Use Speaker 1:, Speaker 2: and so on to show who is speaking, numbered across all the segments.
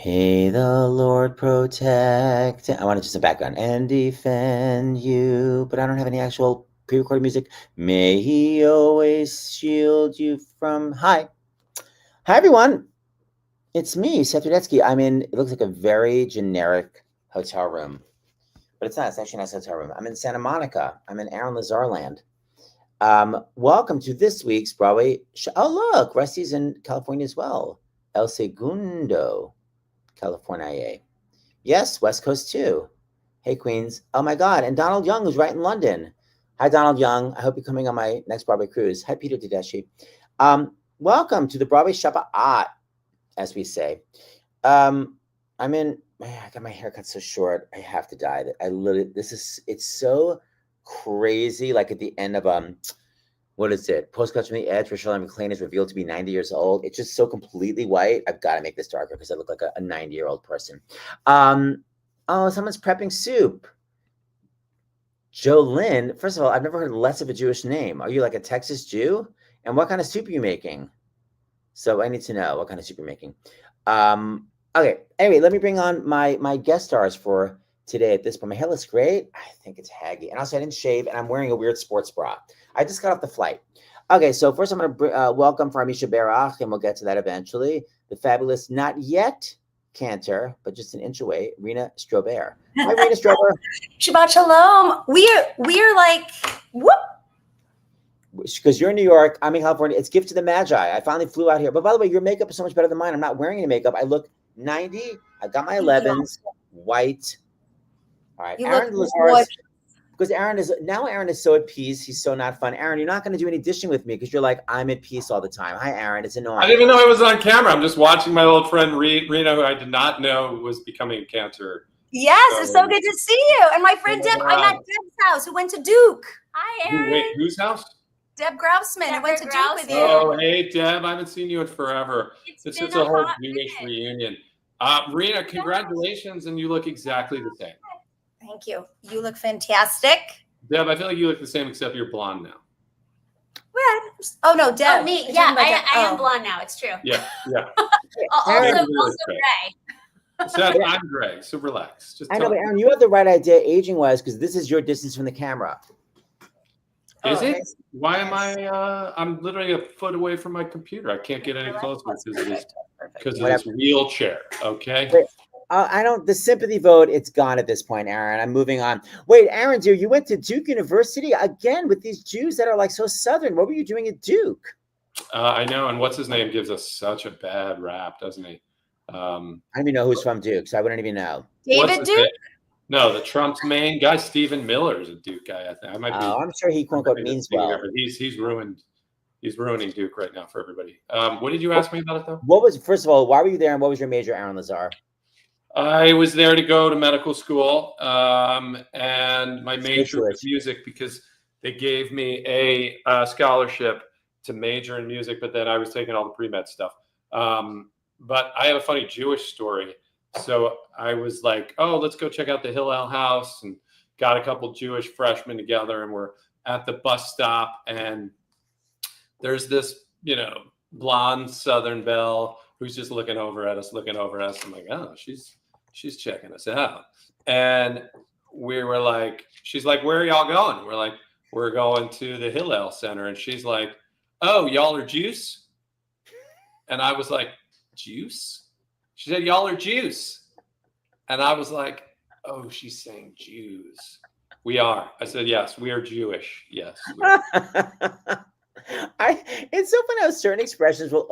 Speaker 1: May the Lord protect. I want to just a background and defend you, but I don't have any actual pre-recorded music. May He always shield you from. Hi, everyone. It's me, Seth Rudetsky. I'm in. It looks like a very generic hotel room, but it's not. It's actually a nice hotel room. I'm in Santa Monica. I'm in Aaron Lazar land. Welcome to this week's Broadway. Oh, look, Rusty's in California as well. El Segundo. California. Yes, West Coast too. Hey, Queens. Oh my God. And Donald Young, who's right in London. Hi, Donald Young. I hope you're coming on my next Broadway cruise. Hi, Peter Tedeschi. Welcome to the Broadway Shabbat, as we say. I got my hair cut so short. I have to dye it. It's so crazy. Like at the end of, what is it? Postcards from the Edge, where Charlotte McClain is revealed to be 90 years old. It's just so completely white. I've got to make this darker because I look like a 90-year-old person. Oh, someone's prepping soup. Jolynn, first of all, I've never heard less of a Jewish name. Are you like a Texas Jew? And what kind of soup are you making? So I need to know what kind of soup you're making. Okay, anyway, let me bring on my guest stars for today at this point. My hair looks great. I think it's haggy. And also I didn't shave and I'm wearing a weird sports bra. I just got off the flight. Okay, so first I'm going to welcome Farmisha Berach, and we'll get to that eventually. The fabulous, not yet cantor, but just an inch away, Rena Strober. Hi, Rena Strober.
Speaker 2: Shabbat shalom. We're like, whoop.
Speaker 1: Because you're in New York, I'm in California. It's gift to the Magi. I finally flew out here. But by the way, your makeup is so much better than mine. I'm not wearing any makeup. I look 90. I got my 11s, white. All right, Aaron Lazar. Because Aaron is so at peace. He's so not fun. Aaron, you're not going to do any dishing with me because you're like, I'm at peace all the time. Hi, Aaron. It's annoying.
Speaker 3: I didn't even know I was on camera. I'm just watching my old friend Rena, who I did not know was becoming a cancer.
Speaker 2: Yes, it's so good to see you. And my friend Deb, I'm at Deb's house who went to Duke. Hi, Aaron.
Speaker 3: Wait, whose house?
Speaker 2: Deb Grousman, who went to Duke with you.
Speaker 3: Oh, hey, Deb. I haven't seen you in forever. This is a whole Jewish reunion. Rena, congratulations, and you look exactly the same.
Speaker 2: Thank you. You look fantastic.
Speaker 3: Deb, I feel like you look the same, except you're blonde now.
Speaker 2: Oh, no, Deb.
Speaker 4: Oh, me. Yeah, I am blonde now. It's true.
Speaker 3: Yeah.
Speaker 4: also gray.
Speaker 3: Seth, I'm gray, so relax.
Speaker 1: I know, but Aaron, you have the right idea aging-wise because this is your distance from the camera.
Speaker 3: Is it? Why am I? I'm literally a foot away from my computer. I can't get any closer because of this wheelchair. Okay.
Speaker 1: Wait, the sympathy vote, it's gone at this point, Aaron. I'm moving on. Wait, Aaron, dear, you went to Duke University again with these Jews that are like so Southern. What were you doing at Duke?
Speaker 3: I know. And what's his name gives us such a bad rap, doesn't he?
Speaker 1: I don't even know who's from Duke, so I wouldn't even know.
Speaker 2: David Duke?
Speaker 3: No, the Trump's main guy, Stephen Miller, is a Duke guy. I think I might be.
Speaker 1: I'm sure he quote unquote means well.
Speaker 3: He's ruined. He's ruining Duke right now for everybody. What did you ask me about it though?
Speaker 1: First of all, why were you there, and what was your major, Aaron Lazar?
Speaker 3: I was there to go to medical school, and my major was music because they gave me a scholarship to major in music, but then I was taking all the pre-med stuff. But I have a funny Jewish story. So I was like, oh, let's go check out the Hillel house, and got a couple Jewish freshmen together, and we're at the bus stop, and there's this, blonde Southern belle who's just looking over at us. I'm like, oh, she's checking us out. And we were like, she's like, where are y'all going? We're like, we're going to the Hillel Center. And she's like, oh, y'all are Jews? And I was like, Juice? She said, y'all are Jews. And I was like, oh, she's saying Jews. We are. I said, yes, we are Jewish. Yes.
Speaker 1: It's so funny how certain pronunciations will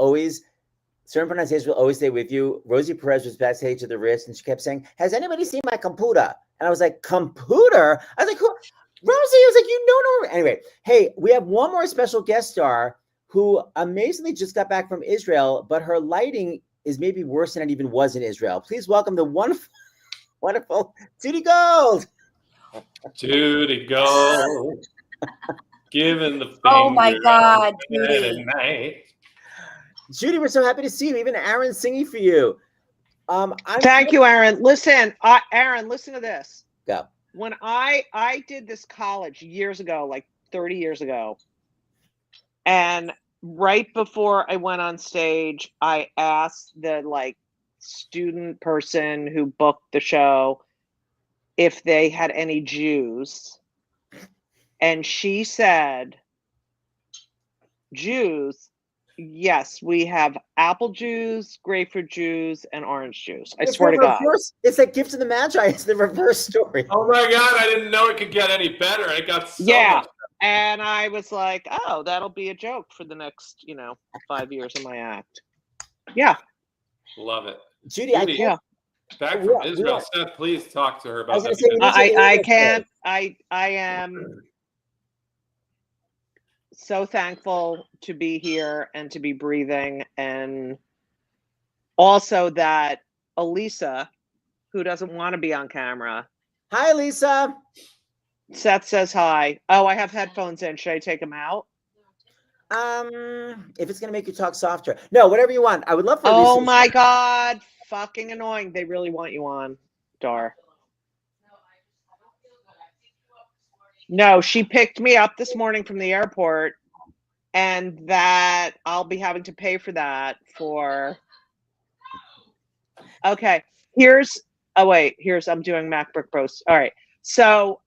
Speaker 1: always stay with you. Rosie Perez was backstage at the Ritz, and she kept saying, has anybody seen my computer? And I was like, computer? I was like, who? Rosie, I was like, you know. Anyway, hey, we have one more special guest star who amazingly just got back from Israel, but her lighting is maybe worse than it even was in Israel. Please welcome the wonderful Judy Gold.
Speaker 3: Judy Gold. Giving the finger.
Speaker 2: Oh my God, Judy.
Speaker 1: Judy, we're so happy to see you. Even Aaron's singing for you.
Speaker 5: Thank you, Aaron. Listen, Aaron, listen to this.
Speaker 1: Go.
Speaker 5: When I did this college years ago, like 30 years ago, and right before I went on stage, I asked the student person who booked the show if they had any Jews. And she said, Jews, yes, we have apple juice, grapefruit juice, and orange juice. I swear to God.
Speaker 1: It's like Gift of the Magi. It's the reverse story.
Speaker 3: Oh my God, I didn't know it could get any better. It got so much better.
Speaker 5: And I was like, oh, that'll be a joke for the next, 5 years of my act. Yeah.
Speaker 3: Love it.
Speaker 1: Judy,
Speaker 3: back from Israel. Seth, please talk to her about that.
Speaker 5: I can't. I am so thankful to be here and to be breathing, and also that Elisa, who doesn't want to be on camera.
Speaker 1: Hi, Lisa.
Speaker 5: Seth says hi. Oh, I have headphones in. Should I take them out?
Speaker 1: If it's gonna make you talk softer. No, whatever you want. I would love for
Speaker 5: Oh
Speaker 1: Lisa.
Speaker 5: my God. Fucking annoying. They really want you on, Dar. No, she picked me up this morning from the airport, and that I'll be having to pay for that okay. I'm doing MacBook Pros. All right. So,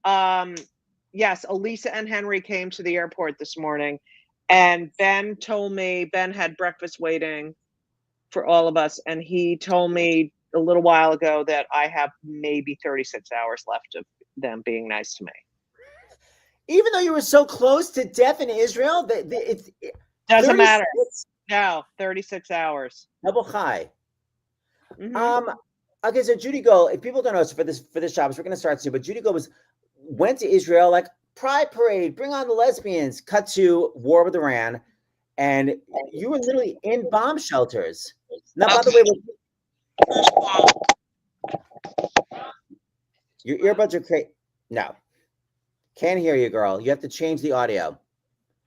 Speaker 5: yes, Elisa and Henry came to the airport this morning, and Ben had breakfast waiting for all of us, and he told me a little while ago that I have maybe 36 hours left of them being nice to me.
Speaker 1: Even though you were so close to death in Israel, it
Speaker 5: doesn't matter. No, 36 hours.
Speaker 1: Double high.
Speaker 5: Mm-hmm.
Speaker 1: Okay, so Judy Gold, if people don't know, so for this Shabbat, we're going to start soon, but Judy Gold went to Israel, like Pride Parade, bring on the lesbians, cut to war with Iran, and you were literally in bomb shelters. Now, by the way, your earbuds are crazy. No. Can't hear you, girl. You have to change the audio.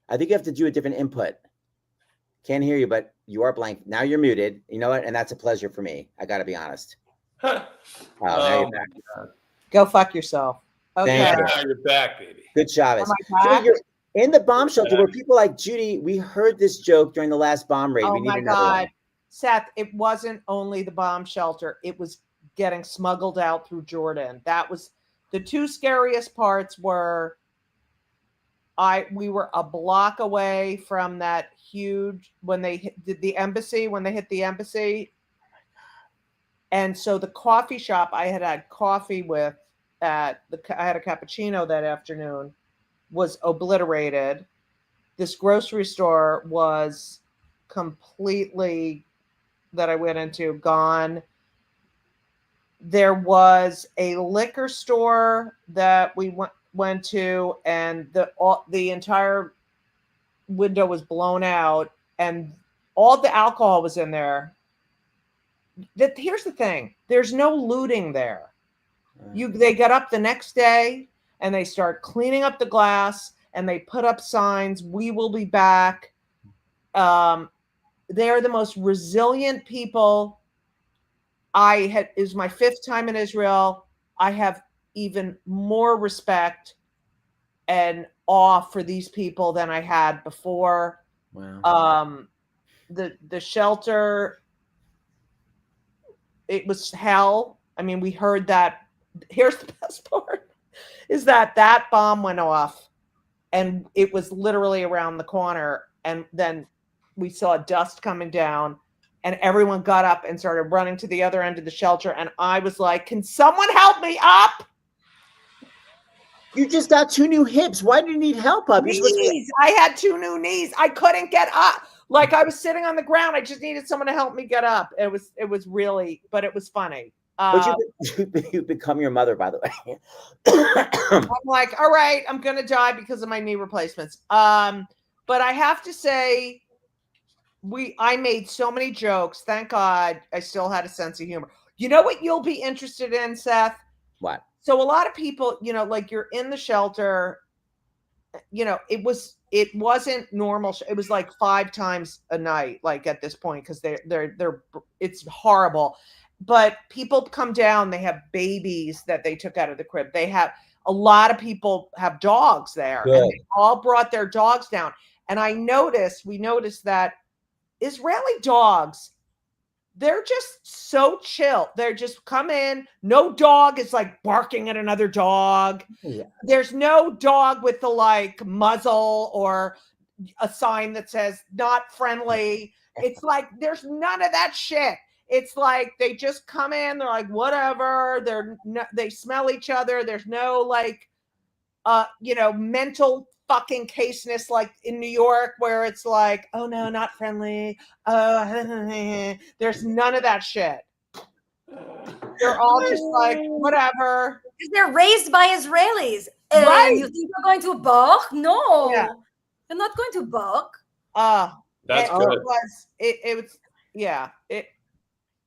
Speaker 1: I think you have to do a different input. Can't hear you, but you are blank. Now you're muted. You know what? And that's a pleasure for me. I got to be honest. Now you're back.
Speaker 5: Go fuck yourself. Okay.
Speaker 3: Now you're back, baby.
Speaker 1: Good job. So you're in the bomb shelter where people like Judy, we heard this joke during the last bomb raid.
Speaker 5: Oh my God. Seth, it wasn't only the bomb shelter. It was getting smuggled out through Jordan. That was the two scariest parts. Were we were a block away from that huge, when they hit the embassy, and so the coffee shop I had coffee with I had a cappuccino that afternoon, was obliterated. This grocery store was completely, that I went into, gone. There was a liquor store that we went to, and the entire window was blown out, and all the alcohol was in there. Here's the thing: there's no looting there. They got up the next day and they start cleaning up the glass, and they put up signs, "We will be back." They're the most resilient people. It was my 5th time in Israel. I have even more respect and awe for these people than I had before.
Speaker 1: Wow.
Speaker 5: The shelter, it was hell. I mean, we heard that. Here's the best part, is that bomb went off, and it was literally around the corner, and then we saw dust coming down, and everyone got up and started running to the other end of the shelter, and I was like, can someone help me up?
Speaker 1: You just got 2 new hips. Why do you need help up?
Speaker 5: Knees. I had 2 new knees. I couldn't get up. Like, I was sitting on the ground. I just needed someone to help me get up. It was really, but it was funny.
Speaker 1: But you've become your mother, by the way.
Speaker 5: I'm like, all right, I'm going to die because of my knee replacements. But I have to say, I made so many jokes. Thank God I still had a sense of humor. You know what you'll be interested in, Seth?
Speaker 1: What?
Speaker 5: So a lot of people, like, you're in the shelter, it wasn't normal. It was like 5 times a night, like, at this point, because it's horrible. But people come down, they have babies that they took out of the crib. A lot of people have dogs there.
Speaker 1: Good.
Speaker 5: And they all brought their dogs down. And we noticed that Israeli dogs they're just so chill. They're just come in. No dog is like barking at another dog.
Speaker 1: Yeah.
Speaker 5: There's no dog with the like muzzle or a sign that says not friendly. It's like there's none of that shit. It's like they just come in, they're like whatever, they smell each other. There's no like mental fucking caseness like in New York where it's like, oh no, not friendly. There's none of that shit. They're all just like whatever.
Speaker 2: Because they're raised by Israelis.
Speaker 5: Right.
Speaker 2: You think you're going to bark? No.
Speaker 5: Yeah.
Speaker 2: You're not going to bark.
Speaker 3: That's good.
Speaker 5: It was yeah.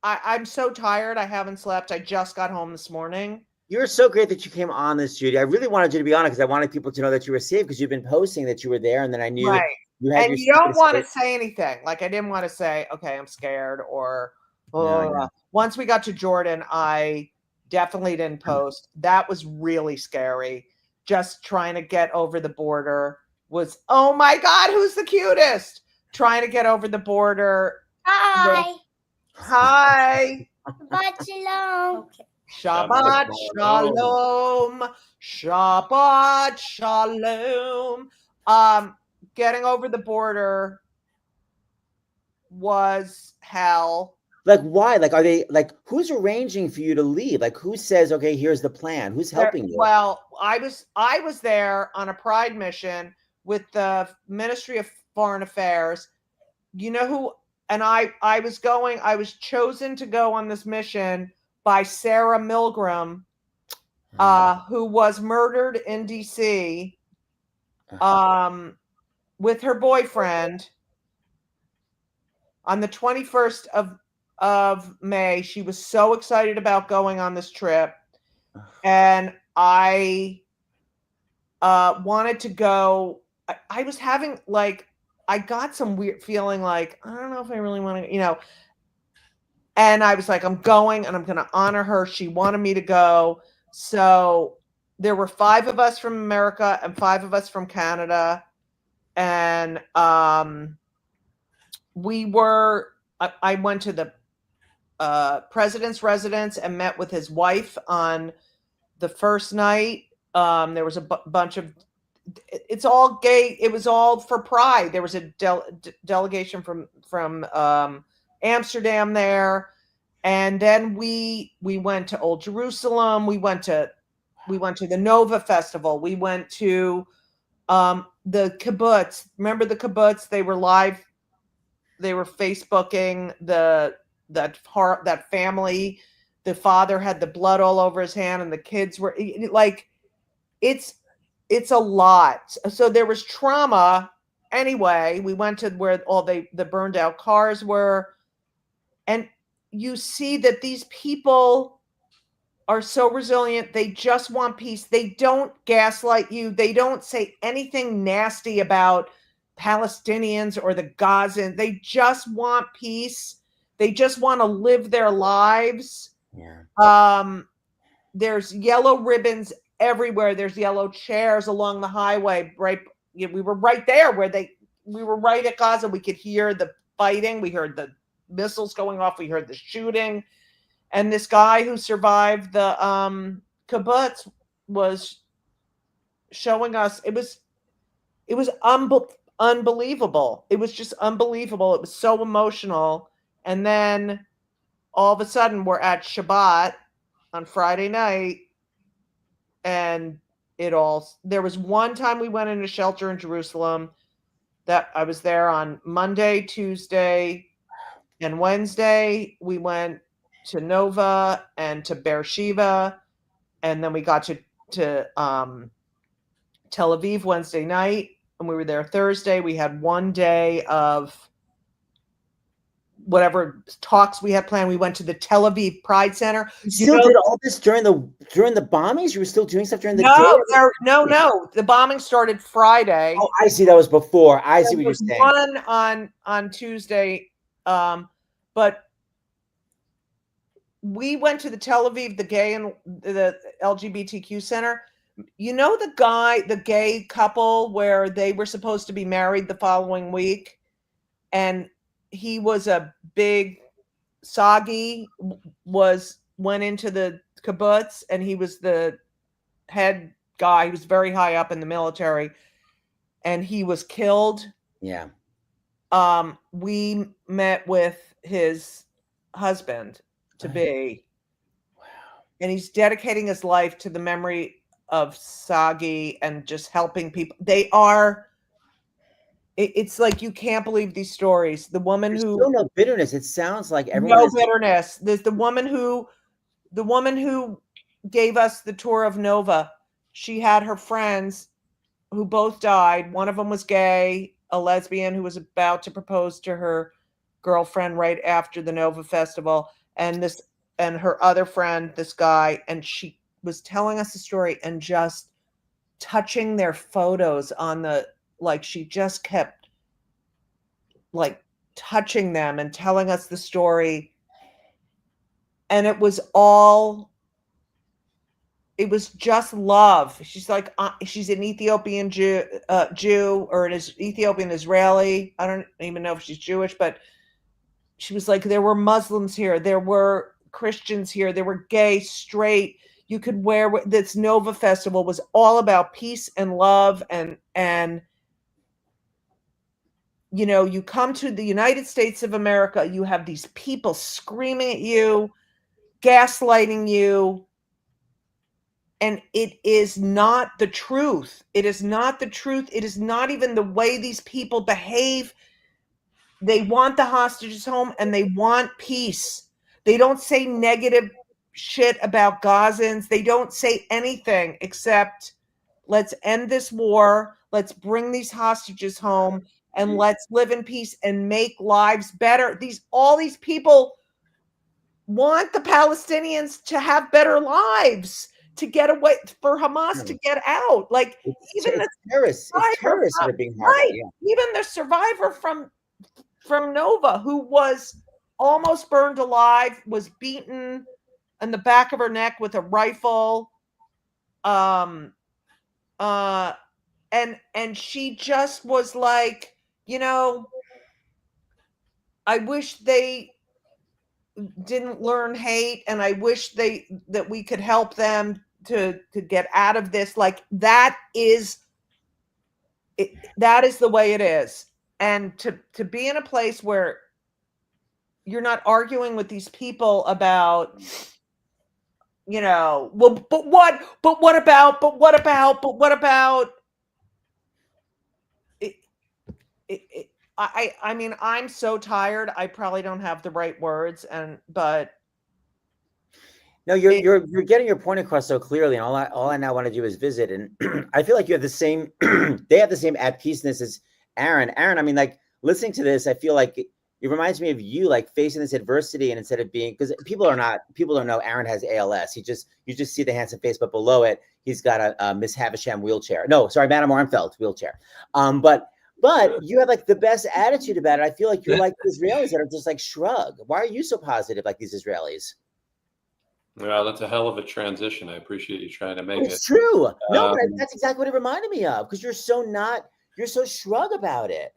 Speaker 5: I'm so tired. I haven't slept. I just got home this morning.
Speaker 1: You're so great that you came on this, Judy. I really wanted you to be on it because I wanted people to know that you were safe because you've been posting that you were there, and then I knew you had.
Speaker 5: And you don't want to say anything. Like I didn't want to say, okay, I'm scared, or once we got to Jordan, I definitely didn't post. That was really scary. Just trying to get over the border was, oh my God, who's the cutest? Trying to get over the border.
Speaker 4: Hi.
Speaker 5: Hi.
Speaker 4: Shabbat shalom.
Speaker 2: Okay.
Speaker 5: Shabbat shalom. Shabbat shalom. Getting over the border was hell.
Speaker 1: Like, why? Like, are they like, who's arranging for you to leave? Like, who says, okay, here's the plan? Who's helping you?
Speaker 5: Well, I was there on a pride mission with the Ministry of Foreign Affairs. You know who? And I was chosen to go on this mission by Sarah Milgram, who was murdered in DC, with her boyfriend on the 21st of May. She was so excited about going on this trip, and I wanted to go. I was having like, I got some weird feeling like, I don't know if I really want to, and I was like, I'm going and I'm going to honor her. She wanted me to go. So there were 5 of us from America and 5 of us from Canada. And I went to the president's residence and met with his wife on the first night. There was a bunch of, it's all gay. It was all for pride. There was a delegation from Amsterdam there, and then we went to Old Jerusalem. We went to the Nova Festival. We went to the kibbutz. Remember the kibbutz? They were live. They were Facebooking that family. The father had the blood all over his hand, and the kids were like, it's a lot. So there was trauma. Anyway, we went to where all the burned out cars were. And you see that these people are so resilient. They just want peace. They don't gaslight you. They don't say anything nasty about Palestinians or the Gazans. They just want peace. They just want to live their lives.
Speaker 1: Yeah.
Speaker 5: There's yellow ribbons everywhere. There's yellow chairs along the highway. Right, we were right there we were right at Gaza. We could hear the fighting. We heard the missiles going off. We heard the shooting. And this guy who survived the kibbutz was showing us. It was unbelievable. It was just unbelievable. It was so emotional. And then all of a sudden we're at Shabbat on Friday night. And there was one time we went into shelter in Jerusalem that I was there on Monday, Tuesday, and Wednesday. We went to Nova and to Beersheba, and then we got to Tel Aviv Wednesday night, and we were there Thursday. We had one day of whatever talks we had planned. We went to the Tel Aviv Pride Center.
Speaker 1: You still did all this during the bombings? You were still doing stuff during the day?
Speaker 5: No. The bombing started Friday.
Speaker 1: Oh, I see. That was before. I see what you're saying.
Speaker 5: One on Tuesday, but we went to the Tel Aviv, the gay and the LGBTQ center. You know the gay couple where they were supposed to be married the following week, and he was a big Sagi went into the kibbutz, and he was the head guy. He was very high up in the military, and he was killed.
Speaker 1: Yeah.
Speaker 5: We met with his husband to be, and he's dedicating his life to the memory of Sagi and just helping people. It's like you can't believe these stories. The woman
Speaker 1: There's
Speaker 5: who
Speaker 1: still no bitterness. It sounds like everyone
Speaker 5: no
Speaker 1: is
Speaker 5: bitterness. There's the woman who gave us the tour of Nova. She had her friends who both died. One of them was gay, a lesbian who was about to propose to her girlfriend right after the Nova Festival, and her other friend, this guy, and she was telling us the story and just touching their photos on the, like, she just kept like touching them and telling us the story. And it was just love. She's like, she's an Ethiopian Jew, or an Ethiopian Israeli. I don't even know if she's Jewish, but she was like, there were Muslims here, there were Christians here, there were gay, straight. You could wear this Nova Festival was all about peace and love, and you know, you come to the United States of America, you have these people screaming at you, gaslighting you, and it is not the truth. It is not the truth. It is not even the way these people behave. They want the hostages home and they want peace. They don't say negative shit about Gazans. They don't say anything except, let's end this war. Let's bring these hostages home and let's live in peace and make lives better. All these people want the Palestinians to have better lives, to get away, for Hamas to get out. Like, even the
Speaker 1: terrorists are being harmed.
Speaker 5: Right. Yeah. Even the survivor from Nova, who was almost burned alive, was beaten in the back of her neck with a rifle. And she just was like, you know, I wish they didn't learn hate, and I wish that we could help them to get out of this. Like, that is the way it is. And to be in a place where you're not arguing with these people about, you know, well, but what about it, I mean, I'm so tired. I probably don't have the right words, but
Speaker 1: no, you're getting your point across so clearly, and all I now want to do is visit. And I feel like you have the same they have the same at peaceness as Aaron. I mean, like, listening to this, I feel like it reminds me of you, like, facing this adversity, and instead of being, because people don't know Aaron has ALS. You just see the handsome face, but below it, he's got a Miss Havisham wheelchair. No, sorry, Madame Armfeld wheelchair. But you have, like, the best attitude about it. I feel like you're like the Israelis that are just like, shrug. Why are you so positive like these Israelis?
Speaker 3: Well, that's a hell of a transition. I appreciate you trying to make it.
Speaker 1: It's true. No, but that's exactly what it reminded me of, because you're so shrug about it.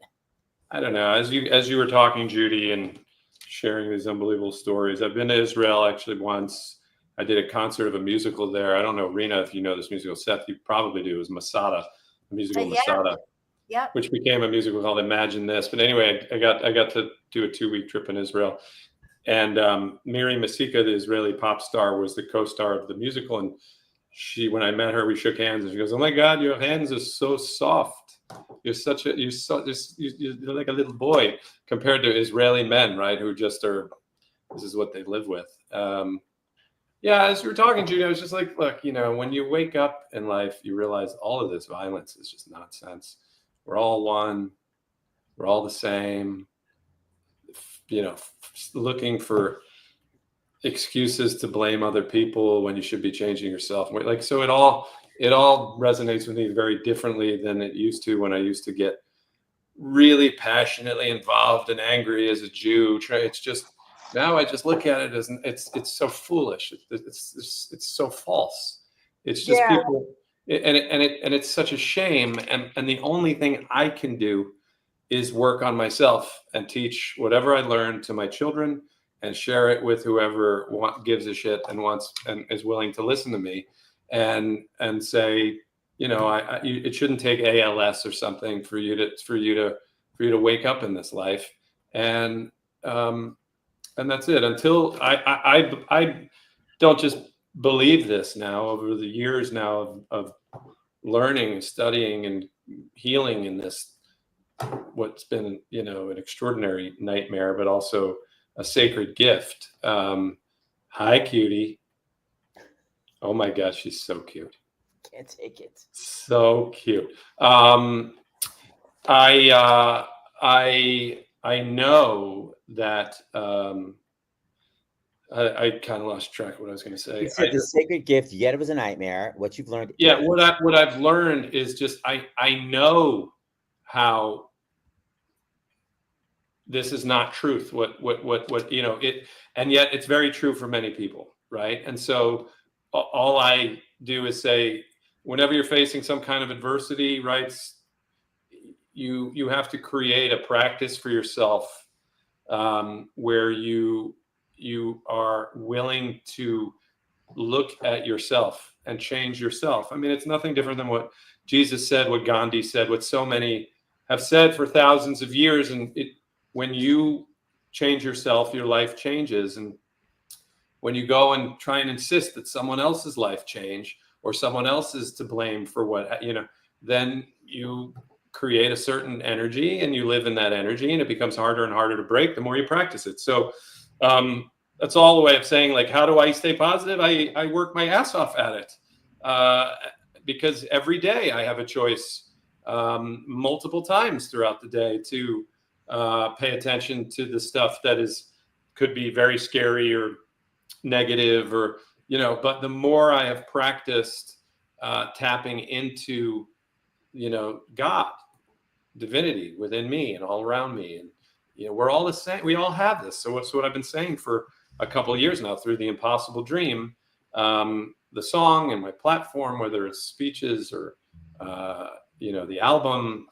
Speaker 3: I don't know. As you were talking, Judy, and sharing these unbelievable stories, I've been to Israel actually once. I did a concert of a musical there. I don't know, Rena, if you know this musical. Seth, you probably do. It was Masada, the musical Masada.
Speaker 2: Yeah.
Speaker 3: Which became a musical called Imagine This. But anyway, I got to do a 2-week trip in Israel. And Miri Masika, the Israeli pop star, was the co-star of the musical. And when I met her, we shook hands, and she goes, "Oh my God, your hands are so soft. You're like a little boy," compared to Israeli men, right? Who just are, this is what they live with. Yeah, as we were talking, Judy, I was just like, look, you know, when you wake up in life, you realize all of this violence is just nonsense. We're all one. We're all the same. You know, looking for excuses to blame other people when you should be changing yourself. Like, so it all resonates with me very differently than it used to when I used to get really passionately involved and angry as a Jew. It's just, now I just look at it as, it's so foolish. It's so false. It's just people. And it's such a shame. And the only thing I can do is work on myself and teach whatever I learned to my children and share it with whoever gives a shit and wants and is willing to listen to me, and say, it shouldn't take ALS or something for you to wake up in this life, and that's it. Until I don't just believe this now over the years now of learning, studying, and healing in this what's been an extraordinary nightmare, but also a sacred gift. Hi, cutie. Oh my gosh, she's so cute.
Speaker 1: Can't take it.
Speaker 3: So cute. I know that I kind of lost track of what I was going to say.
Speaker 1: You said the sacred gift, yet it was a nightmare. What you've learned.
Speaker 3: Yeah, what I've learned is just I know how this is not truth. What it, and yet it's very true for many people, right? And so all I do is say, whenever you're facing some kind of adversity, right, you have to create a practice for yourself where you are willing to look at yourself and change yourself. I mean, it's nothing different than what Jesus said, what Gandhi said, what so many have said for thousands of years. And when you change yourself, your life changes. And when you go and try and insist that someone else's life change, or someone else is to blame for what, then you create a certain energy and you live in that energy, and it becomes harder and harder to break the more you practice it. So that's all the way of saying, like, how do I stay positive? I work my ass off at it because every day I have a choice multiple times throughout the day to pay attention to the stuff that could be very scary or negative, or but the more I have practiced tapping into God, divinity within me and all around me, and we're all the same, we all have this. So what's what I've been saying for a couple of years now through the Impossible Dream, the song and my platform, whether it's speeches or the album,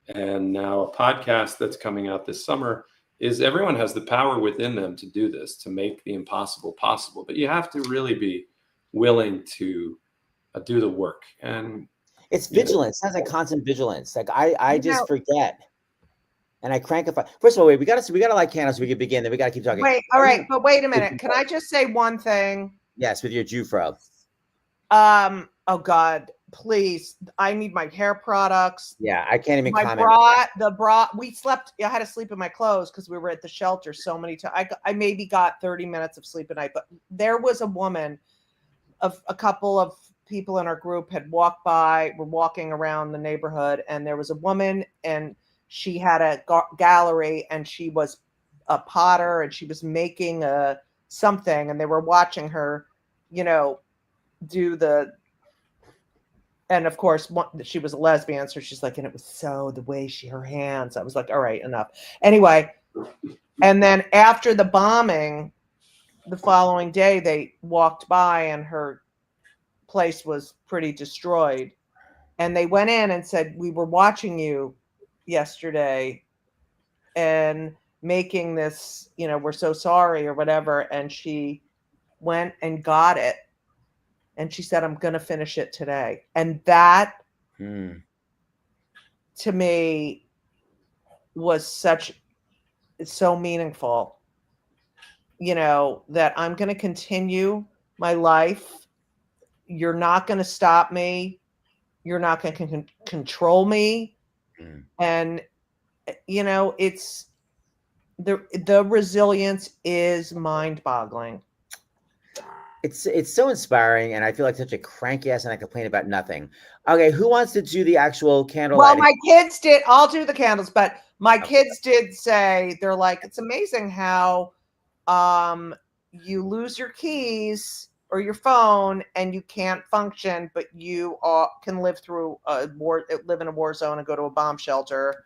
Speaker 3: and now a podcast that's coming out this summer, is everyone has the power within them to do this, to make the impossible possible. But you have to really be willing to do the work. And
Speaker 1: it's vigilance. It sounds like constant vigilance. Like I just forget, and I crank up. First of all, wait, we got to light candles so we can begin. Then we got to keep talking.
Speaker 5: Wait, all right, but wait a minute. Can I just say one thing?
Speaker 1: Yes, with your Jufro.
Speaker 5: Oh God, please! I need my hair products.
Speaker 1: Yeah, I can't even comment.
Speaker 5: The bra. We slept. I had to sleep in my clothes because we were at the shelter so many times. I maybe got 30 minutes of sleep a night. But there was a woman, a couple of people in our group had walked by. Were walking around the neighborhood, and there was a woman, and she had a gallery, and she was a potter, and she was making something, and they were watching her, do the. And of course, she was a lesbian, so she's like, and it was so the way her hands. I was like, all right, enough. Anyway, and then after the bombing, the following day, they walked by, and her place was pretty destroyed. And they went in and said, we were watching you yesterday and making this, we're so sorry or whatever. And she went and got it. And she said, I'm going to finish it today. And that, to me, was so meaningful, that I'm going to continue my life. You're not going to stop me. You're not going to control me. And, it's the resilience is mind-boggling.
Speaker 1: It's so inspiring, and I feel like such a cranky ass, and I complain about nothing. Okay, who wants to do the actual candle?
Speaker 5: Well, my kids did. I'll do the candles, but my kids did say, they're like, it's amazing how you lose your keys or your phone and you can't function, but you can live through live in a war zone and go to a bomb shelter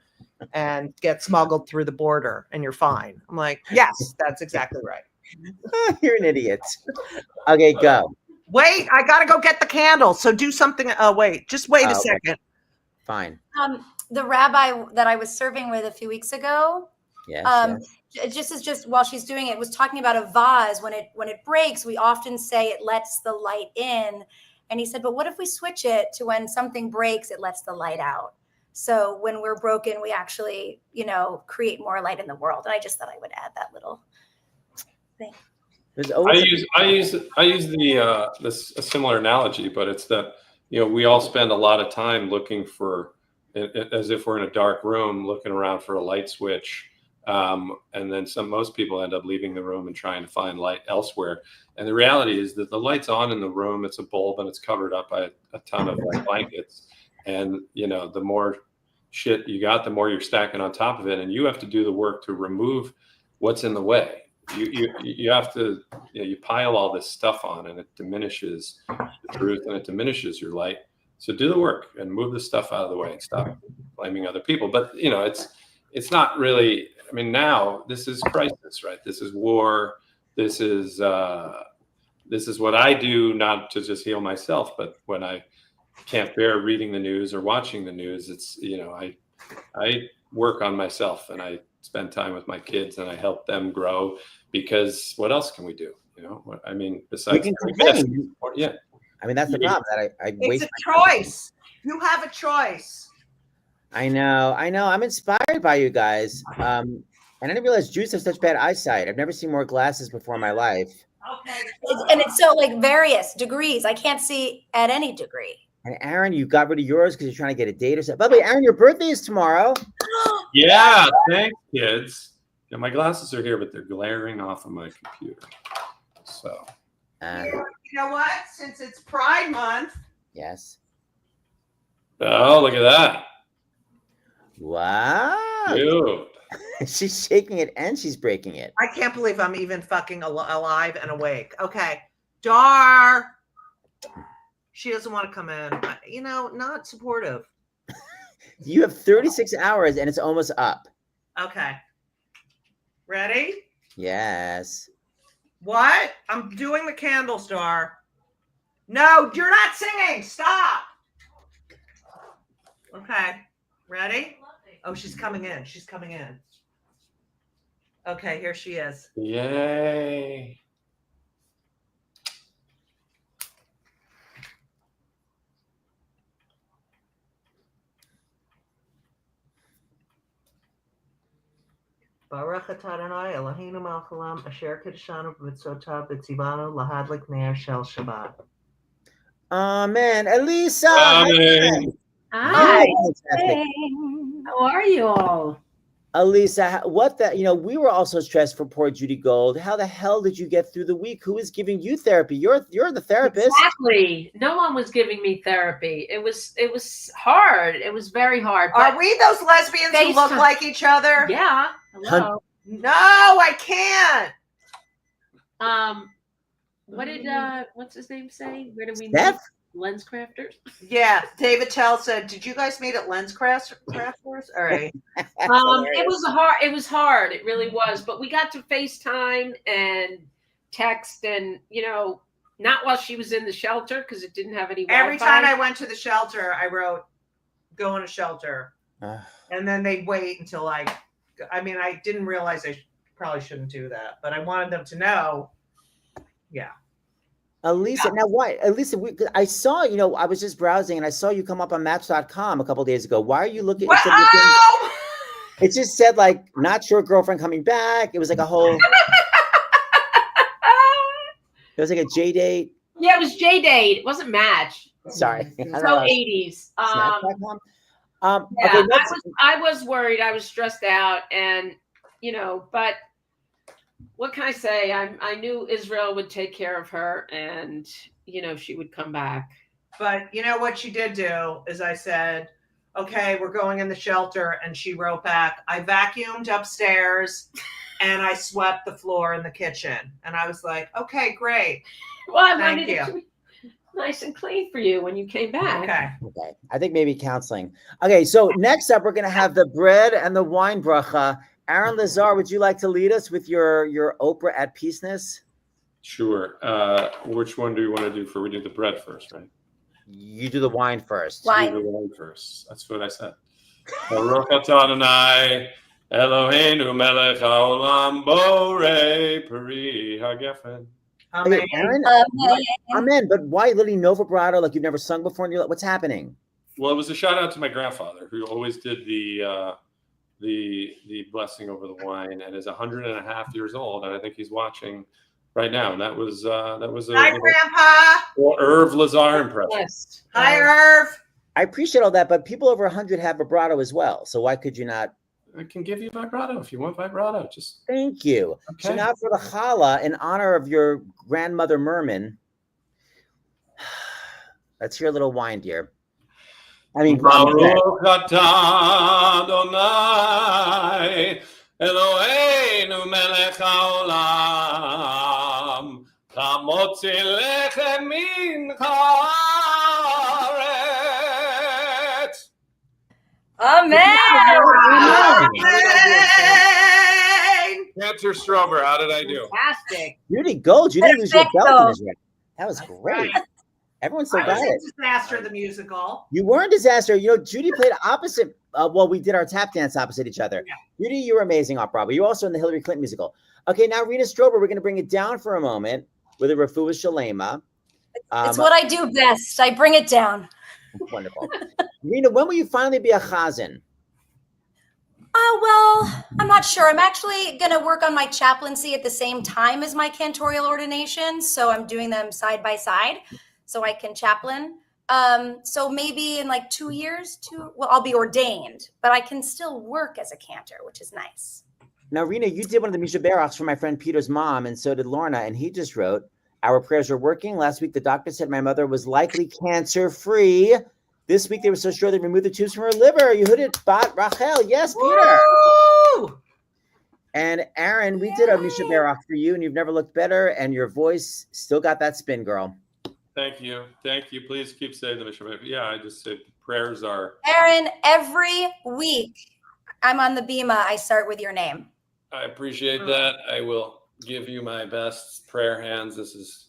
Speaker 5: and get smuggled through the border, and you're fine. I'm like, yes, that's exactly right.
Speaker 1: You're an idiot. Okay, go.
Speaker 5: Wait, I gotta go get the candle. So do something. Just wait a second.
Speaker 1: Fine.
Speaker 2: The rabbi that I was serving with a few weeks ago,
Speaker 1: yes.
Speaker 2: just while she's doing it, was talking about a vase. When it breaks, we often say it lets the light in. And he said, but what if we switch it to when something breaks, it lets the light out? So when we're broken, we actually, create more light in the world. And I just thought I would add that little thing.
Speaker 3: I use a similar analogy, but it's that we all spend a lot of time looking for, as if we're in a dark room, looking around for a light switch, and then most people end up leaving the room and trying to find light elsewhere. And the reality is that the light's on in the room. It's a bulb and it's covered up by a ton of blankets. And the more shit you got, the more you're stacking on top of it, and you have to do the work to remove what's in the way. You have to you pile all this stuff on, and it diminishes the truth and it diminishes your light. So do the work and move the stuff out of the way and stop blaming other people. But it's not really. I mean, now this is crisis, right? This is war. This is what I do, not to just heal myself, but when I can't bear reading the news or watching the news, it's I work on myself, and I spend time with my kids, and I help them grow, because what else can we do? I mean, besides
Speaker 1: complain.
Speaker 3: Yeah.
Speaker 1: I mean, that's the problem, that I waste.
Speaker 5: It's a choice. You have a choice.
Speaker 1: I know. I'm inspired by you guys. And I didn't realize Jews have such bad eyesight. I've never seen more glasses before in my life.
Speaker 5: Okay.
Speaker 2: And it's so various degrees. I can't see at any degree.
Speaker 1: And Aaron, you got rid of yours because you're trying to get a date or something. By the way, Aaron, your birthday is tomorrow.
Speaker 3: Yeah, thanks, kids. Yeah, my glasses are here, but they're glaring off of my computer. So.
Speaker 5: You know what? Since it's Pride Month.
Speaker 1: Yes.
Speaker 3: Oh, look at that.
Speaker 1: Wow.
Speaker 3: Dude.
Speaker 1: She's shaking it and she's breaking it.
Speaker 5: I can't believe I'm even fucking alive and awake. Okay. Dar. She doesn't want to come in. Not supportive.
Speaker 1: You have 36 hours and it's almost up.
Speaker 5: Okay. Ready?
Speaker 1: Yes.
Speaker 5: What? I'm doing the candle, Star. No, you're not singing. Stop. Okay. Ready? Oh, she's coming in. She's coming in. Okay, here she is.
Speaker 3: Yay.
Speaker 5: Baruch atah Adonai Eloheinu melech haolam asher kiddushanu b'mitzvotav v'tzivanu lahadlik ner shel Shabbat.
Speaker 1: Amen. Elisa.
Speaker 3: Amen.
Speaker 6: Hi.
Speaker 1: Fantastic.
Speaker 6: How are you all?
Speaker 1: Elisa, we were also stressed for poor Judy Gold. How the hell did you get through the week? Who is giving you therapy? You're the therapist.
Speaker 6: Exactly. No one was giving me therapy. It was hard. It was very hard.
Speaker 5: Are we those lesbians who look like each other?
Speaker 6: Yeah. Hello.
Speaker 5: No, I can't.
Speaker 6: What did what's his name say? Where did we
Speaker 1: Seth?
Speaker 6: meet? Lens Crafters.
Speaker 5: Yeah, David Tell said, "Did you guys meet at Lens Crafters?" All right.
Speaker 6: It was hard. It really was. But we got to FaceTime and text, and not while she was in the shelter because it didn't have any Wi-Fi.
Speaker 5: Every time I went to the shelter, I wrote, "Go in a shelter," and then they'd wait until I didn't realize I probably shouldn't do that, but I wanted them to know. Yeah.
Speaker 1: Elisa, now why? Elisa, I saw, I was just browsing and I saw you come up on Maps.com a couple of days ago. Why are you looking?
Speaker 5: Wow!
Speaker 1: It just said not sure girlfriend coming back. It was like a whole. It was like a J date.
Speaker 6: Yeah, it was J date. It wasn't Match.
Speaker 1: Sorry.
Speaker 6: So 80s.
Speaker 1: Okay,
Speaker 6: I was worried. I was stressed out, and but what can I say? I knew Israel would take care of her, and she would come back.
Speaker 5: But what she did do is I said, "Okay, we're going in the shelter," and she wrote back, "I vacuumed upstairs and I swept the floor in the kitchen." And I was like, "Okay, great."
Speaker 6: Well, I
Speaker 5: Thank
Speaker 6: wanted it to be nice and clean for you when you came back.
Speaker 1: Okay. I think maybe counseling. Okay, so next up, we're going to have the bread and the wine bracha. Aaron Lazar, would you like to lead us with your Oprah at peaceness?
Speaker 3: Sure. Which one do you want to do for? We do the bread first, right?
Speaker 1: You do the wine first.
Speaker 2: Wine.
Speaker 3: Do the wine first. That's what I said. Baruch atah Adonai Eloheinu melech haolam borei peri hagefen.
Speaker 1: Okay, Aaron, amen. But why literally no vibrato? Like you've never sung before? And you're like, what's happening?
Speaker 3: Well, it was a shout out to my grandfather who always did the blessing over the wine, and is 100.5 years old, and I think he's watching right now. And that was a
Speaker 5: Hi, Grandpa.
Speaker 3: Irv Lazar impression.
Speaker 6: Yes.
Speaker 5: Hi, Irv.
Speaker 1: I appreciate all that, but people over 100 have vibrato as well. So why could you not?
Speaker 3: I can give you vibrato if you want vibrato. Just
Speaker 1: thank you.
Speaker 3: Okay.
Speaker 1: So now for the challah, in honor of your grandmother Merman, let's hear a little wine, dear. I mean,
Speaker 3: Baruch atah Adonai Eloheinu melech haolam hamotzi lechem min haaretz.
Speaker 2: Amen.
Speaker 3: Cancer Strober, how did I do?
Speaker 6: Fantastic.
Speaker 1: Judy Gold, you didn't lose your belt in Israel. That was great.
Speaker 5: Right.
Speaker 1: Everyone still
Speaker 5: I
Speaker 1: got
Speaker 5: was
Speaker 1: it.
Speaker 5: in Disaster the musical.
Speaker 1: You were in Disaster. You know, Judy played opposite. Well, we did our tap dance opposite each other.
Speaker 5: Yeah.
Speaker 1: Judy, you were amazing off Broadway. You were also in the Hillary Clinton musical. Okay, now Rena Strober, we're going to bring it down for a moment with a Refuah Shalema.
Speaker 2: It's what I do best. I bring it down.
Speaker 1: Wonderful. Rena, when will you finally be a chazan?
Speaker 2: Well, I'm not sure. I'm actually going to work on my chaplaincy at the same time as my cantorial ordination. So I'm doing them side by side so I can chaplain. So maybe in like 2 years, I'll be ordained, but I can still work as a cantor, which is nice.
Speaker 1: Now, Rena, you did one of the Misha Barachs for my friend Peter's mom, and so did Lorna, and he just wrote, our prayers are working. Last week, the doctor said my mother was likely cancer-free. This week, they were so sure they removed the tubes from her liver. You heard it, Bat Rachel. Yes, Peter.
Speaker 5: Woo!
Speaker 1: And Aaron, we did a Misha Barach for you, and you've never looked better, and your voice still got that spin, girl.
Speaker 3: Thank you. Thank you. Please keep saying the mission. Yeah, I just said prayers are.
Speaker 2: Aaron, every week I'm on the Bima, I start with your name.
Speaker 3: I appreciate that. I will give you my best prayer hands. This is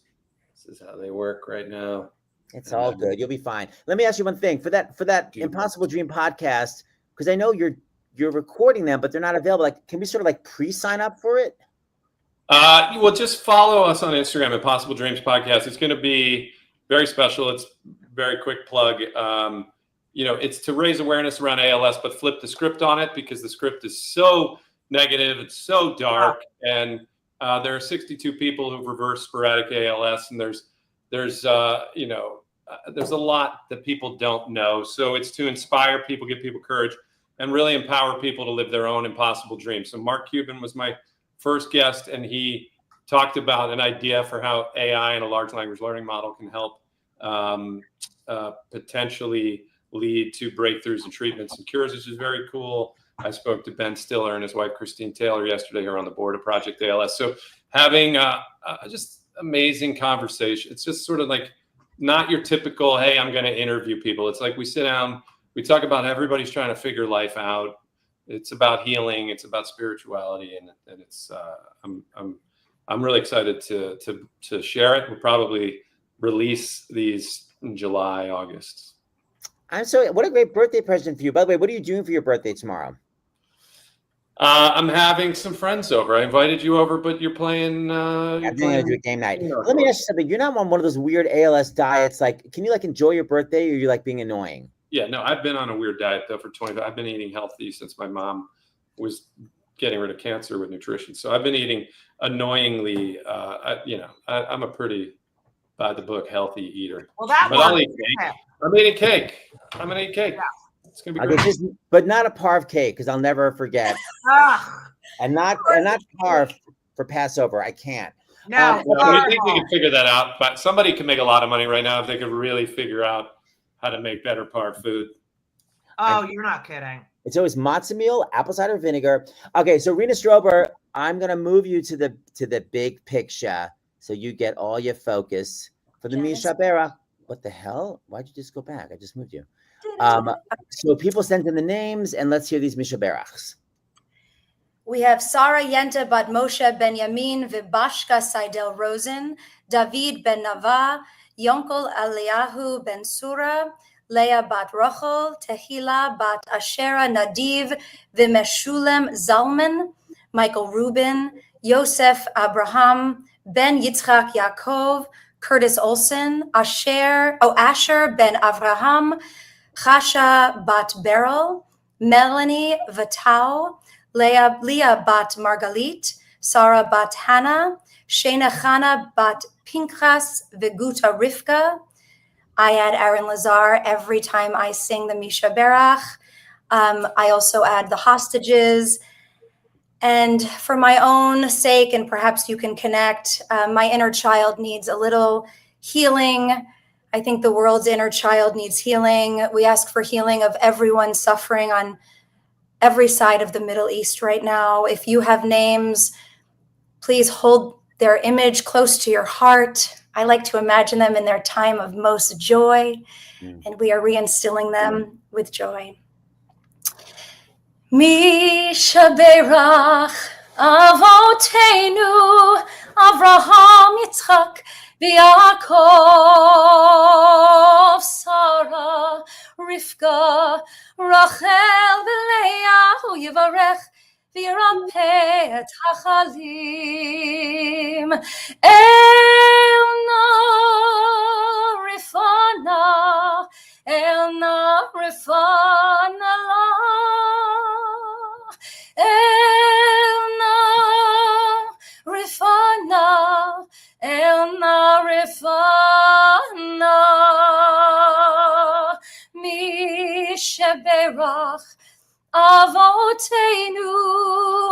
Speaker 3: how they work right now.
Speaker 1: It's all good. You'll be fine. Let me ask you one thing. For that Impossible Dream podcast, because I know you're recording them, but they're not available. Like, can we sort of like pre-sign up for it?
Speaker 3: Well, just follow us on Instagram, Impossible Dreams Podcast. It's going to be very special. It's very quick plug. It's to raise awareness around ALS, but flip the script on it because the script is so negative. It's so dark. And there are 62 people who've reversed sporadic ALS, and there's a lot that people don't know. So it's to inspire people, give people courage, and really empower people to live their own impossible dreams. So Mark Cuban was my first guest, and he talked about an idea for how AI and a large language learning model can help potentially lead to breakthroughs and treatments and cures, which is very cool. I spoke to Ben Stiller and his wife, Christine Taylor, yesterday, who are on the board of Project ALS. So having just amazing conversation. It's just sort of like not your typical, hey, I'm going to interview people. It's like we sit down, we talk about everybody's trying to figure life out. It's about healing. It's about spirituality, and it's. I'm really excited to share it. We'll probably release these in July, August.
Speaker 1: What a great birthday present for you. By the way, what are you doing for your birthday tomorrow?
Speaker 3: I'm having some friends over. I invited you over, but you're playing.
Speaker 1: I'm going to do a game night. Let me ask you something. You're not on one of those weird ALS diets. Like, can you like enjoy your birthday, or you like being annoying?
Speaker 3: Yeah, no, I've been on a weird diet though for 25. I've been eating healthy since my mom was getting rid of cancer with nutrition. So I've been eating annoyingly. I'm a pretty by the book healthy eater.
Speaker 5: Well,
Speaker 3: but I'll eat cake. I'm eating cake. I'm gonna eat cake. Yeah. It's gonna be great.
Speaker 1: But not a parv cake, because I'll never forget. and not parv for Passover. I can't.
Speaker 5: No,
Speaker 3: I think we can figure that out. But somebody can make a lot of money right now if they could really figure out how to make better parv food.
Speaker 5: Oh, you're not kidding.
Speaker 1: It's always matzah meal, apple cider vinegar. Okay, so Rena Strober, I'm gonna move you to the big picture, so you get all your focus for the Misha Barach. What the hell? Why'd you just go back? I just moved you. So people sent in the names, and let's hear these Misha Barachs.
Speaker 2: We have Sarah Yenta Bat Moshe Ben Yamin Vibashka Seidel Rosen, David Ben Nava, Yonkel Eliyahu Ben Sura, Leah bat Rachel, Tehila bat Ashera Nadiv, Vimeshulem Zalman, Michael Rubin, Yosef Abraham, Ben Yitzchak Yaakov, Curtis Olson, Asher Ben Avraham, Chasha bat Beryl, Melanie Vatau, Leah bat Margalit, Sarah bat Hannah, Shana Chana bat Pinchas Veguta Rivka. I add Aaron Lazar every time I sing the Misha Berach. I also add the hostages. And for my own sake, and perhaps you can connect, my inner child needs a little healing. I think the world's inner child needs healing. We ask for healing of everyone suffering on every side of the Middle East right now. If you have names, please hold their image close to your heart. I like to imagine them in their time of most joy, and we are reinstilling them with joy. Misha Berach Avotenu Avraham Yitzchak V'Yaakov Sarah Rivka Rachel V'Leah Hu Yivarech V'Yirapeh Et Hachalim Elna Rifana Elna Rifana Misha Berach Avotenu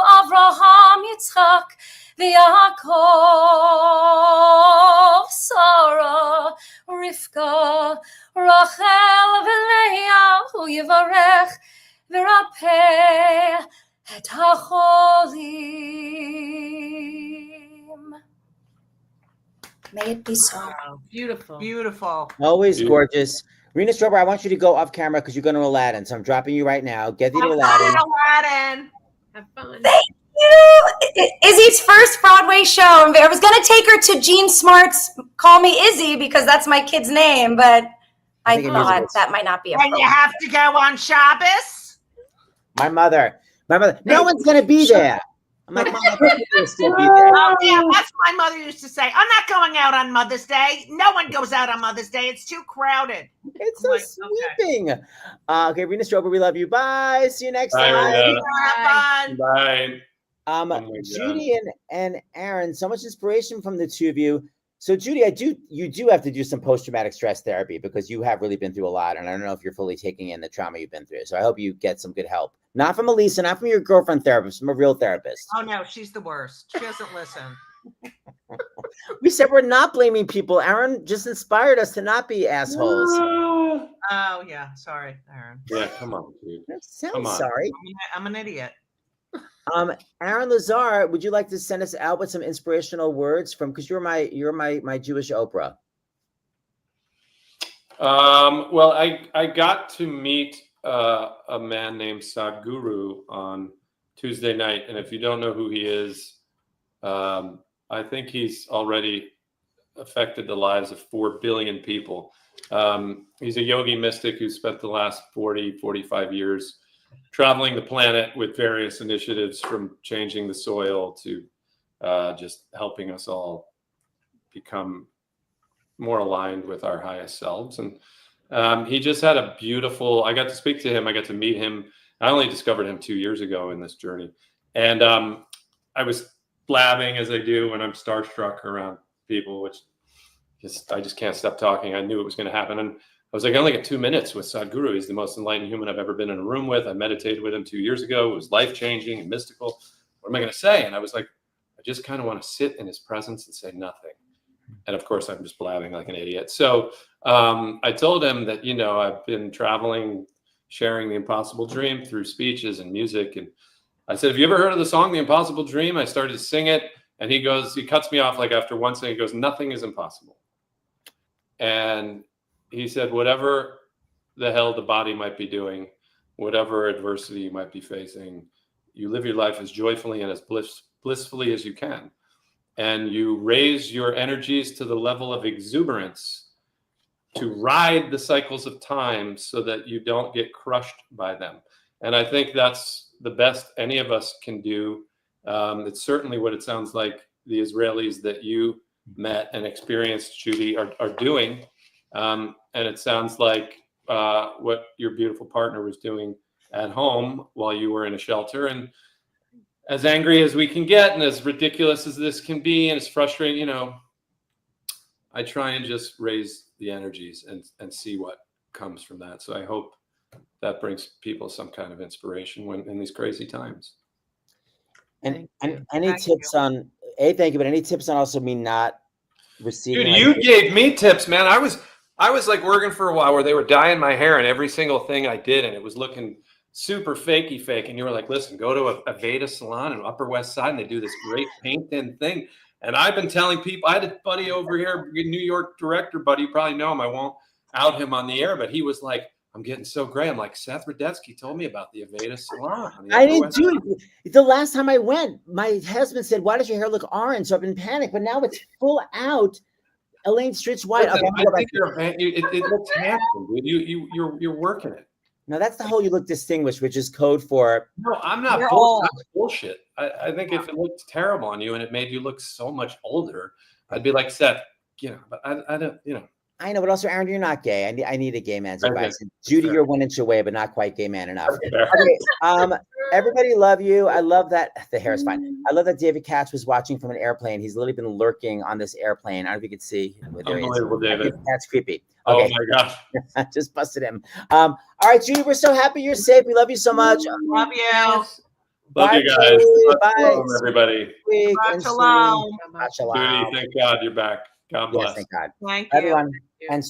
Speaker 2: Avraham Yitzchak V'Yaakov Sarah Rivka Rachel V'Leah Hu Yivarech V'Yirapeh Et Hacholim. May it be so.
Speaker 6: Wow, beautiful.
Speaker 5: Beautiful.
Speaker 1: Always gorgeous. Rena Strober, I want you to go off camera because you're going to Aladdin. So I'm dropping you right now. Get thee to Aladdin.
Speaker 5: Aladdin.
Speaker 6: Have fun.
Speaker 2: Thank you. Izzy's first Broadway show. I was going to take her to Jean Smart's Call Me Izzy because that's my kid's name, but I thought that might not be
Speaker 5: And
Speaker 2: appropriate.
Speaker 5: you have to go on Shabbos?
Speaker 1: My mother. No one's going to be there. I'm like, Mom, I think you're still be there.
Speaker 5: Oh, yeah, that's what my mother used to say. I'm not going out on Mother's Day. No one goes out on Mother's Day. It's too crowded.
Speaker 1: It's so
Speaker 5: Like,
Speaker 1: sweeping. Okay, Rena Strober, we love you. Bye. See you next
Speaker 3: Bye,
Speaker 1: time.
Speaker 3: Rena.
Speaker 5: Have fun.
Speaker 3: Bye.
Speaker 1: Um,
Speaker 3: God.
Speaker 1: Judy and Aaron, so much inspiration from the two of you. So Judy, you do have to do some post-traumatic stress therapy because you have really been through a lot, and I don't know if you're fully taking in the trauma you've been through. So I hope you get some good help. Not from Elisa, not from your girlfriend therapist, from a real therapist.
Speaker 5: Oh, no, she's the worst. She doesn't listen.
Speaker 1: We said we're not blaming people. Aaron just inspired us to not be assholes.
Speaker 5: Oh, yeah. Sorry, Aaron.
Speaker 3: Yeah, come on, dude.
Speaker 1: Sounds
Speaker 3: Come on.
Speaker 1: sorry.
Speaker 5: I'm an idiot.
Speaker 1: Aaron Lazar, would you like to send us out with some inspirational words from, because you're my Jewish Oprah.
Speaker 3: Well, I got to meet a man named Sadhguru on Tuesday night, and if you don't know who he is, I think he's already affected the lives of 4 billion people. He's a yogi mystic who spent the last 45 years traveling the planet with various initiatives, from changing the soil to just helping us all become more aligned with our highest selves. And he just had a beautiful, I got to speak to him. I got to meet him. I only discovered him 2 years ago in this journey. And I was blabbing, as I do when I'm starstruck around people, which I just can't stop talking. I knew it was going to happen. And I was like, I only got 2 minutes with Sadhguru. He's the most enlightened human I've ever been in a room with. I meditated with him 2 years ago. It was life-changing and mystical. What am I going to say? And I was like, I just kind of want to sit in his presence and say nothing. And of course, I'm just blabbing like an idiot. So I told him that, I've been traveling, sharing the impossible dream through speeches and music. And I said, have you ever heard of the song, The Impossible Dream? I started to sing it. And he cuts me off like after one sing. He goes, nothing is impossible. And he said, whatever the hell the body might be doing, whatever adversity you might be facing, you live your life as joyfully and as blissfully as you can. And you raise your energies to the level of exuberance ride the cycles of time so that you don't get crushed by them. And I think that's the best any of us can do. It's certainly what it sounds like the Israelis that you met and experienced, Judy, are doing. And it sounds like what your beautiful partner was doing at home while you were in a shelter. And as angry as we can get and as ridiculous as this can be and as frustrating, you know, I try and just raise the energies and see what comes from that. So I hope that brings people some kind of inspiration when in these crazy times.
Speaker 1: And any tips on thank you, but any tips on also me not receiving?
Speaker 3: Dude, you gave me tips, man. I was like working for a while where they were dyeing my hair and every single thing I did, and it was looking super fakey fake. And you were like, listen, go to a Veda salon in Upper West Side, and they do this great paint in thing. And I've been telling people, I had a buddy over here, New York director buddy, you probably know him. I won't out him on the air, but he was like, I'm getting so great. I'm like, Seth Rudetsky told me about the Aveda salon.
Speaker 1: I didn't do it. The last time I went, my husband said, why does your hair look orange? So I've been panicked, but now it's full out. Elaine Stritch White.
Speaker 3: Listen, I think it looks handsome, dude. You're working it.
Speaker 1: No, that's the whole you look distinguished, which is code for.
Speaker 3: No, I'm not bullshit. I think if it looked terrible on you and it made you look so much older, I'd be like, Seth, you know, but I don't, you know.
Speaker 1: I know, but also, Aaron, you're not gay. I need a gay man's advice. Judy, you're 1 inch away, but not quite gay man enough. Okay, everybody love you. I love that the hair is fine. I love that David Katz was watching from an airplane. He's literally been lurking on this airplane. I don't know if you could see.
Speaker 3: Unbelievable, David.
Speaker 1: That's creepy.
Speaker 3: Oh
Speaker 1: Okay.
Speaker 3: my gosh.
Speaker 1: I just busted him. All right, Judy, we're so happy you're safe. We love you so much.
Speaker 5: Love you.
Speaker 3: Love you guys. Bye, everybody.
Speaker 5: Shalom.
Speaker 1: Shalom.
Speaker 3: Judy, thank God you're back. God bless.
Speaker 1: Yes, thank God.
Speaker 5: Thank you.
Speaker 1: Everyone. And